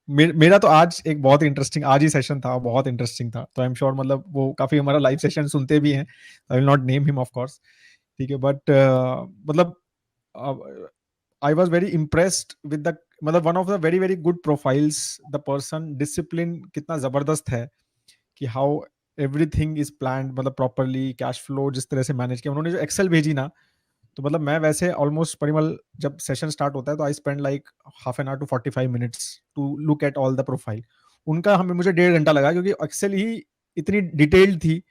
मेरा तो आज एक बहुत इंटरेस्टिंग आज ही सेशन था, बहुत इंटरेस्टिंग था, तो आई एम श्योर मतलब वो काफी हमारा लाइव सेशन सुनते भी हैं, I will not name him of course, ठीक है, बट मतलब I was very impressed with the मतलब one of the very very good profiles, the person discipline कितना जबरदस्त है, कि हाउ एवरीथिंग इज प्लान्ड, मतलब प्रॉपरली कैश फ्लो जिस तरह से मैनेज किया उन्होंने, जो एक्सेल भेजी ना, तो मतलब मैं वैसे ऑलमोस्ट परिमल जब सेशन स्टार्ट होता है तो I spend like half an hour to 45 minutes to look at all the profile. उनका हमें मुझे 1.5 घंटा लगा, क्योंकि एक्सेल ही इतनी डिटेल्ड थी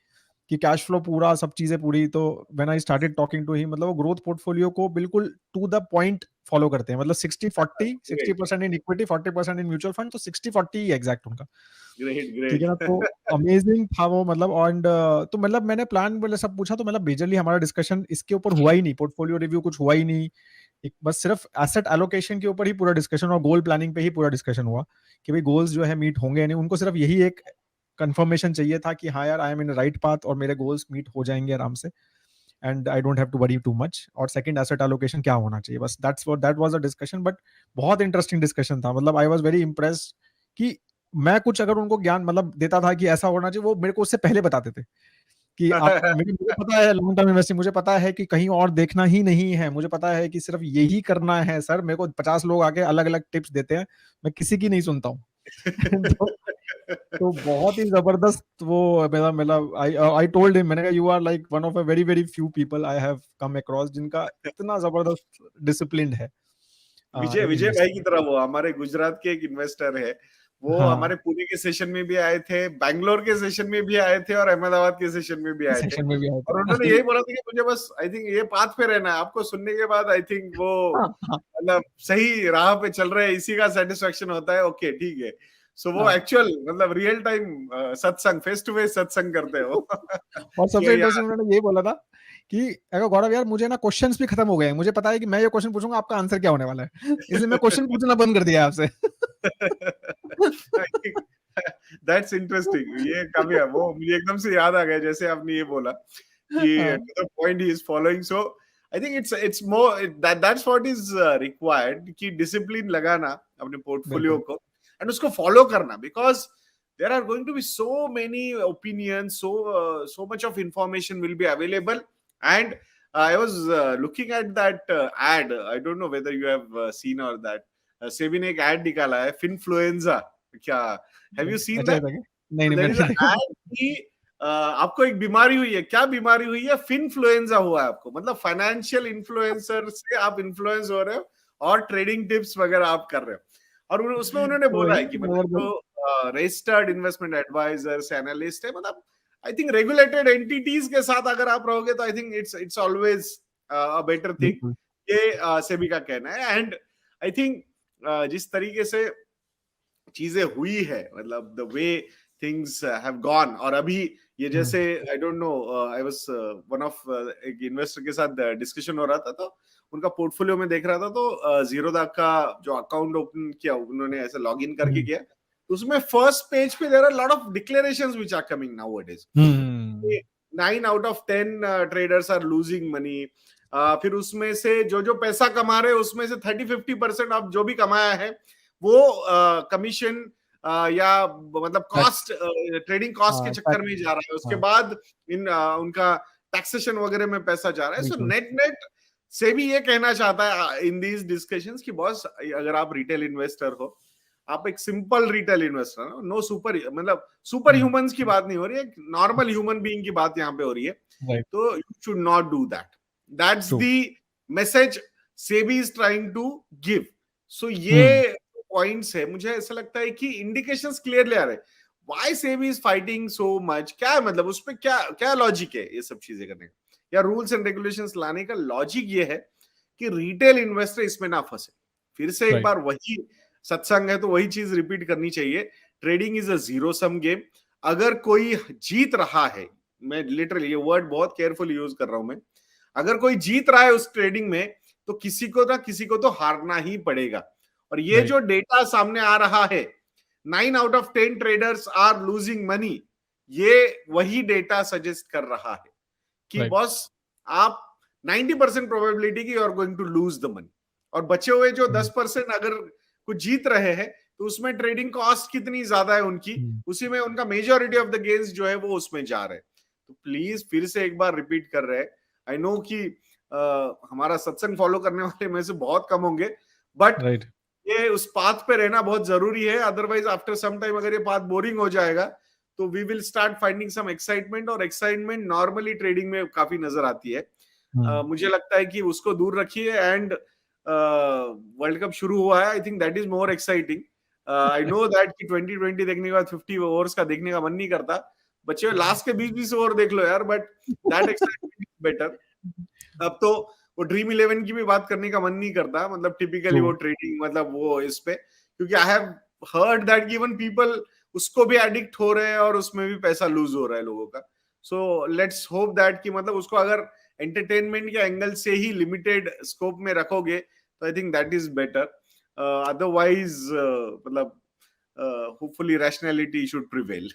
कि कैश फ्लो पूरा, सब चीजें पूरी। तो when I started talking to him, मतलब वो ग्रोथ पोर्टफोलियो को बिल्कुल टू द पॉइंट फॉलो करते हैं, मतलब 60-40, Great, 60% in equity, 40% in mutual fund, तो 60-40 ही एग्जैक्ट उनका, great, ठीक है ना। great. तो अमेजिंग था वो, मतलब एंड तो मतलब मैंने प्लान बोले सब पूछा, तो मतलब मेजरली हमारा डिस्कशन इसके ऊपर हुआ ही नहीं, पोर्टफोलियो रिव्यू कुछ हुआ ही नहीं, एक बस सिर्फ एसेट एलोकेशन के ऊपर ही पूरा डिस्कशन और गोल प्लानिंग पे ही पूरा डिस्कशन हुआ, कि भाई गोल्स जो है मीट होंगे नहीं, उनको सिर्फ यही एक कंफर्मेशन चाहिए था कि हाँ यार I am in right path और मेरे गोल्स मीट हो जाएंगे आराम से, and I don't have to worry too much, और सेकंड एसेट एलोकेशन क्या होना चाहिए, बस that was a discussion. But बहुत इंटरेस्टिंग डिस्कशन था, मतलब आई वाज वेरी इंप्रेस्ड कि मैं कुछ अगर उनको ज्ञान मतलब देता था कि ऐसा होना चाहिए, वो मेरे को उससे पहले बताते थे कि आप मुझे पता है लॉन्ग टर्म इन्वेस्टिंग, मुझे पता है कि कहीं और देखना ही नहीं है, मुझे पता है कि सिर्फ यही करना है सर, मेरे को 50 लोग आके अलग अलग टिप्स देते हैं, मैं किसी की नहीं सुनता हूँ। तो बहुत ही जबरदस्त वो मेरा मेरा आई आई टोल्ड हिम, मैंने कहा you are like one of a very very few people I have come across जिनका इतना जबरदस्त डिसिप्लिन्ड है विजय इन विजय भाई की इन्वेस्टिंग। तरह, वो हमारे गुजरात के एक इन्वेस्टर है, वो हाँ, हमारे पुणे के सेशन में भी आए थे, बैंगलोर के सेशन में भी आए थे और अहमदाबाद के सेशन में भी आए थे। सेशन में भी आए और उन्होंने थे। यही बोला था कि मुझे बस आई थिंक ये पाथ पे रहना है, आपको सुनने के बाद आई थिंक वो हाँ, हाँ, मतलब सही राह पे चल रहे हैं, इसी का सेटिस्फेक्शन होता है। ओके ठीक है। सो वो हाँ। एक्चुअल मतलब रियल टाइम सत्संग, फेस टू फेस सत्संग करते हैं वो। और सबसे ये यार इंटरेस्टिंग उन्होंने ये बोला था कि अगर गौरव यार मुझे ना क्वेश्चंस भी खत्म हो गए हैं, मुझे पता है कि मैं ये क्वेश्चन पूछूंगा आपका आंसर क्या होने वाला है, इसलिए मैं क्वेश्चन पूछना बंद कर दिया है आपसे। I think that's interesting. ये काफी है, वो मुझे एकदम से याद आ गया जैसे आपने ये बोला कि हाँ, to the point he is following. So I think it's more that's what is required, कि डिसिप्लिन लगाना अपने पोर्टफोलियो बिल्कुल। को एंड उसको फॉलो करना, because there are going to be so many opinions, so much of information will be available. And I was looking at that ad. I don't know whether you have seen or that SEBI ने एक add निकाला है, फिनफ्लुएंजा क्या, have you seen अच्छा that? ऐसा क्या? नहीं नहीं देयर इज मैंने अ देखा। एड कि आपको एक बीमारी हुई है, क्या बीमारी हुई है? फिनफ्लुएंजा हुआ है आपको, मतलब फाइनेंशियल इन्फ्लुएंसर से आप इन्फ्लुएंस हो रहे हो और ट्रेडिंग टिप्स वगैरह आप कर रहे हो। और उसमें उन्होंने बोला वही है कि मतलब जबरदस्त। जो रजिस्टर्ड इन्वेस्टमेंट एडवाइजर्स एनालिस्ट है, मतलब आई थिंक रेगुलेटेड एंटिटीज के साथ अगर आप रहोगे तो आई think it's always a better thing. बिल्कुल। ये सेबी का कहना है। एंड आई थिंक जिस तरीके से चीजें हुई है, मतलब the way things have gone, और अभी ये जैसे I don't know, I was one of एक इन्वेस्टर के साथ डिस्कशन हो रहा था, तो उनका पोर्टफोलियो में देख रहा था, तो जीरोधा का जो अकाउंट ओपन किया उन्होंने ऐसे लॉग इन करके किया, तो उसमें फर्स्ट पेज पे there are lot of declarations which are coming nowadays. 9 out of 10 traders are losing money. फिर उसमें से जो जो पैसा कमा रहे हैं उसमें से 30-50% आप जो भी कमाया है वो कमीशन या मतलब कॉस्ट, ट्रेडिंग कॉस्ट के चक्कर में ही जा रहा है। उसके बाद इन उनका टैक्सेशन वगैरह में पैसा जा रहा है। सो बिल्कुल। नेट नेट से भी ये कहना चाहता है इन दीज डिस्कशंस कि बॉस, अगर आप रिटेल इन्वेस्टर हो, आप एक सिंपल रिटेल इन्वेस्टर हो, नो सुपर, मतलब सुपर ह्यूमंस की बात नहीं हो रही है, नॉर्मल ह्यूमन बीइंग की बात यहाँ पे हो रही है। राइट। तो you should not do that. That's true. The message SEBI is trying to give. So ये पॉइंट्स है, मुझे ऐसा लगता है कि इंडिकेशंस क्लियरली आ रहे हैं। Why SEBI is fighting so much, क्या है मतलब उस पे क्या क्या लॉजिक है ये सब चीजें करने का, या रूल्स एंड रेगुलेशंस लाने का लॉजिक ये है कि रिटेल इन्वेस्टर इसमें ना फंसे। फिर से एक राइट। बार वही सत्संग है तो वही चीज रिपीट करनी चाहिए। Trading is a zero sum game. अगर कोई जीत रहा है, मैं लिटरली ये वर्ड बहुत केयरफुली यूज कर रहा हूं मैं, अगर कोई जीत रहा है उस ट्रेडिंग में, तो किसी को ना किसी को तो हारना ही पड़ेगा। और ये राइट। जो डेटा सामने आ रहा है, 9 out of 10 traders are losing money, ये वही डेटा सजेस्ट कर रहा है कि राइट। बॉस, आप 90% प्रोबेबिलिटी की you are going to lose the money, और बचे हुए जो 10% अगर कुछ जीत रहे हैं, तो उसमें ट्रेडिंग कॉस्ट कितनी ज्यादा है उनकी, उसी में उनका मेजॉरिटी ऑफ द गेन्स जो है वो उसमें जा रहे हैं। तो प्लीज फिर से एक बार रिपीट कर रहे हैं, आई नो कि हमारा सत्संग फॉलो करने वाले में से बहुत कम होंगे, बट राइट ये उस पाथ पे रहना बहुत जरूरी है, अदरवाइज आफ्टर सम टाइम अगर ये पाथ बोरिंग हो जाएगा तो we will start finding some excitement, और एक्साइटमेंट नॉर्मली ट्रेडिंग में काफी नजर आती है। मुझे लगता है कि उसको दूर रखिए, एंड वर्ल्ड कप शुरू हुआ है, I think that is more exciting. I know that कि 2020 देखने के बाद 50 ओवर्स का देखने का मन नहीं करता, बच्चे लास्ट के 20-20 ओवर देख लो यार, but that excitement is better. अब तो वो ड्रीम 11 की भी बात करने का मन नहीं करता, मतलब टिपिकली वो ट्रेडिंग, मतलब वो इस पे, क्योंकि I have heard that even people उसको भी एडिक्ट हो रहे हैं और उसमें भी पैसा लूज हो रहा है लोगों का। सो लेट्स होप दैट कि मतलब उसको अगर एंटरटेनमेंट के एंगल से ही लिमिटेड स्कोप में रखोगे तो I think that is better, otherwise मतलब होपफुली रैशनैलिटी शुड प्रिवेल।